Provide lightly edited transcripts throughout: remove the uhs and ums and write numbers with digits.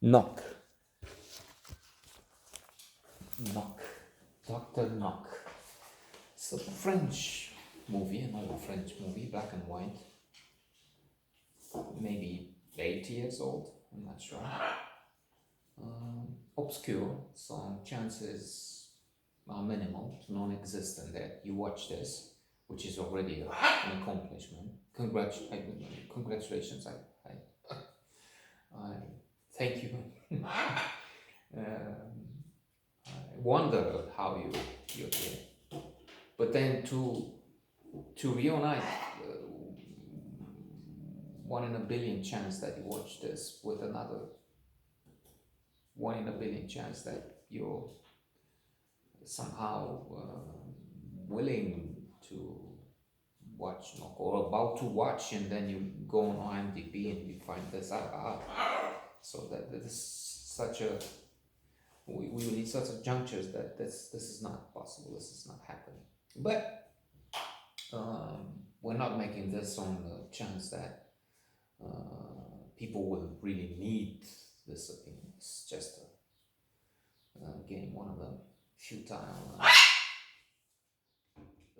Knock. Knock. Dr. Knock. It's a French movie, another French movie, black and white. Maybe 8 years old, I'm not sure. Obscure, so chances are minimal to non existent that you watch this, which is already an accomplishment. Congratulations, I thank you. I wonder how you're here. But then to reunite 1 in a billion chance that you watch this with another 1 in a billion chance that you're somehow willing to watch or about to watch, and then you go on IMDb and you find this out. So that this is such a we need such a junctures that this is not possible. This is not happening. But we're not making this on the chance that people will really need this opinion. It's just again one of the futile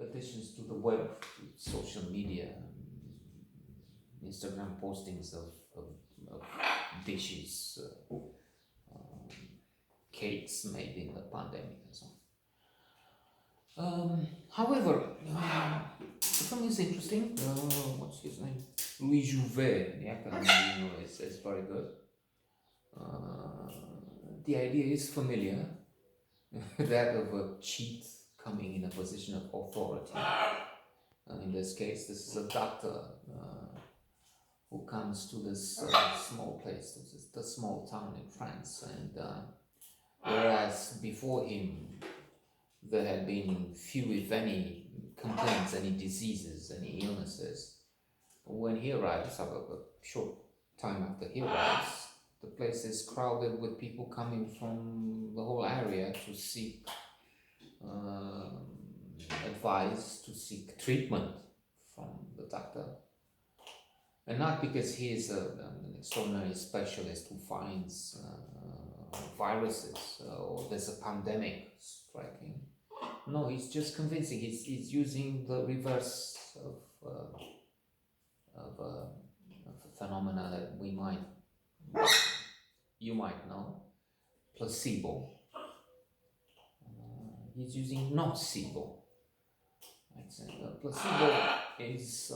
additions to the web, social media, Instagram postings of dishes, cakes made in the pandemic and so on. However, the film is interesting. What's his name? Louis Jouvet, the academy, is very good. The idea is familiar, that of a cheat coming in a position of authority. In this case, this is a doctor who comes to this small place, the small town in France, and whereas before him there had been few, if any, complaints, any diseases, any illnesses. When he arrives, a short time after he arrives, the place is crowded with people coming from the whole area to seek advice, to seek treatment from the doctor. And not because he is an extraordinary specialist who finds viruses or there's a pandemic striking. No, he's just convincing. He's using the reverse of a phenomena that you might know, placebo. He's using nocebo. Placebo is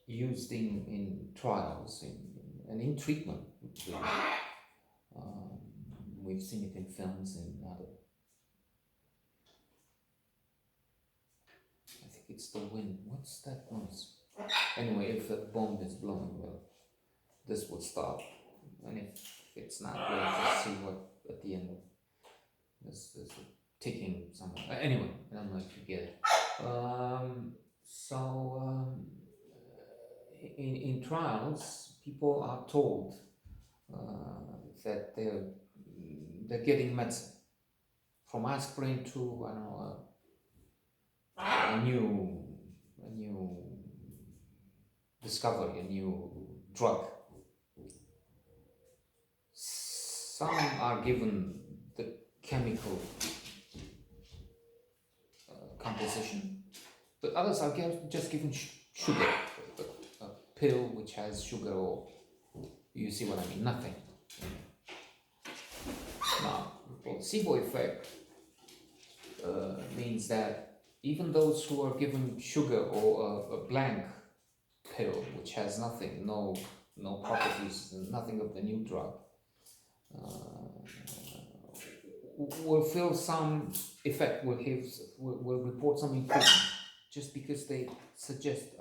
used in trials and in treatment. We've seen it in films and other. I think it's the wind. What's that noise? Anyway, if the bomb is blowing, well, this would stop. And if it's not, we'll just see what at the end of this ticking somewhere. Anyway, I don't know if you get it. In trials, people are told that they're getting medicine, from aspirin to I don't know a new discovery, a new drug. Some are given the chemical composition, but others are just given sugar, a pill which has sugar, or you see what I mean, nothing. Now, the placebo effect means that even those who are given sugar or a blank pill which has nothing, no properties, nothing of the new drug, will feel some effect, will report some improvement, just because they suggest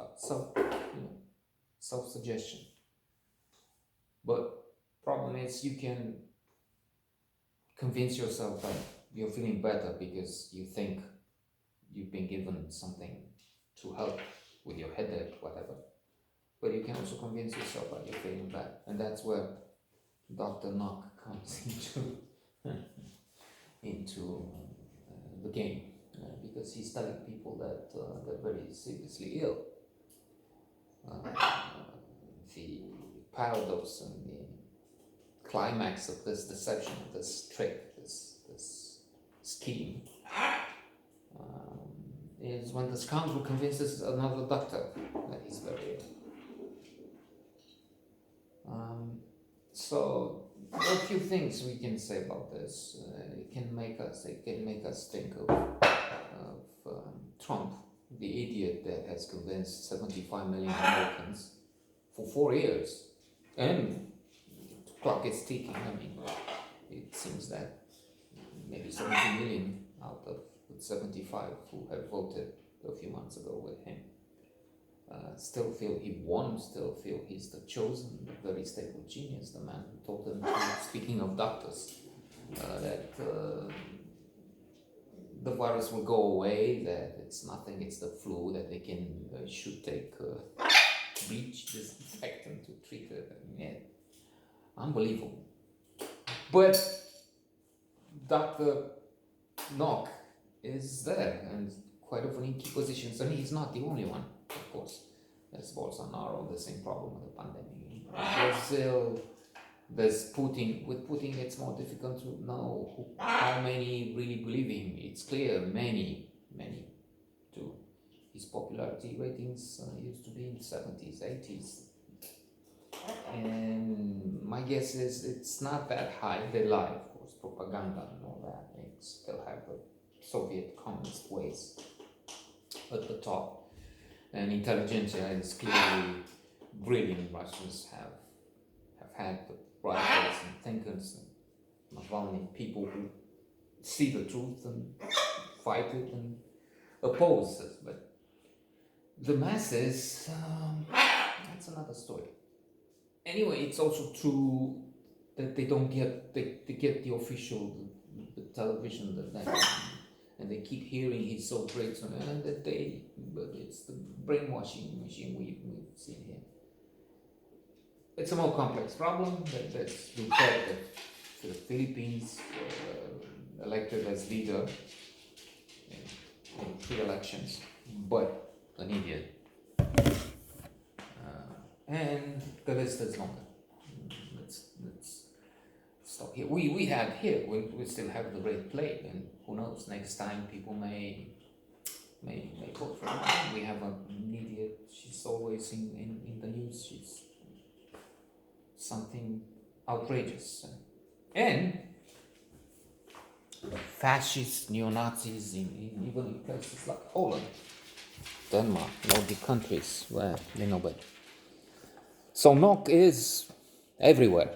self-suggestion. But problem is, you can convince yourself that you're feeling better because you think you've been given something to help with your headache, whatever. But you can also convince yourself that you're feeling bad, and that's where Dr. Knock comes into the game, because he's telling people that they're very seriously ill. The paradox and climax of this deception, this trick, this scheme, is when the scoundrel convinces another doctor that he's very ill. So there are a few things we can say about this. It can make us think of Trump, the idiot that has convinced 75 million Americans for 4 years, and the clock is ticking. I mean, it seems that maybe 70 million out of the 75 who have voted a few months ago with him still feel he won, still feel he's the chosen, the very stable genius, the man who told them, speaking of doctors, that the virus will go away, that it's nothing, it's the flu, that they should take bleach, disinfectant to treat it. Yeah, unbelievable. But Dr. Nock is there and quite often in key positions, and he's not the only one, of course. There's Bolsonaro, the same problem with the pandemic. In Brazil, there's Putin. With Putin, it's more difficult to know how many really believe him. It's clear many do. His popularity ratings used to be in the 70s, 80s. And my guess is it's not that high. They lie, of course, propaganda and all that. They still have the Soviet communist ways at the top. And intelligentsia is clearly brilliant. Russians have had the writers and thinkers and Navalny, people who see the truth and fight it and oppose it. But the masses, that's another story. Anyway, it's also true that they don't get, they get the official, the television, and they keep hearing he's so great, and that but it's the brainwashing machine we've seen here. It's a more complex problem that's been fed to the Philippines, elected as leader in 3 elections, but an idiot. And the list is longer. Let's stop here. We have here, we still have the Great Plague, and who knows, next time people may vote for her. We have an idiot, she's always in the news, she's something outrageous. And fascist neo-Nazis even in places like Poland, Denmark, Nordic countries where they know better. So Nock is everywhere.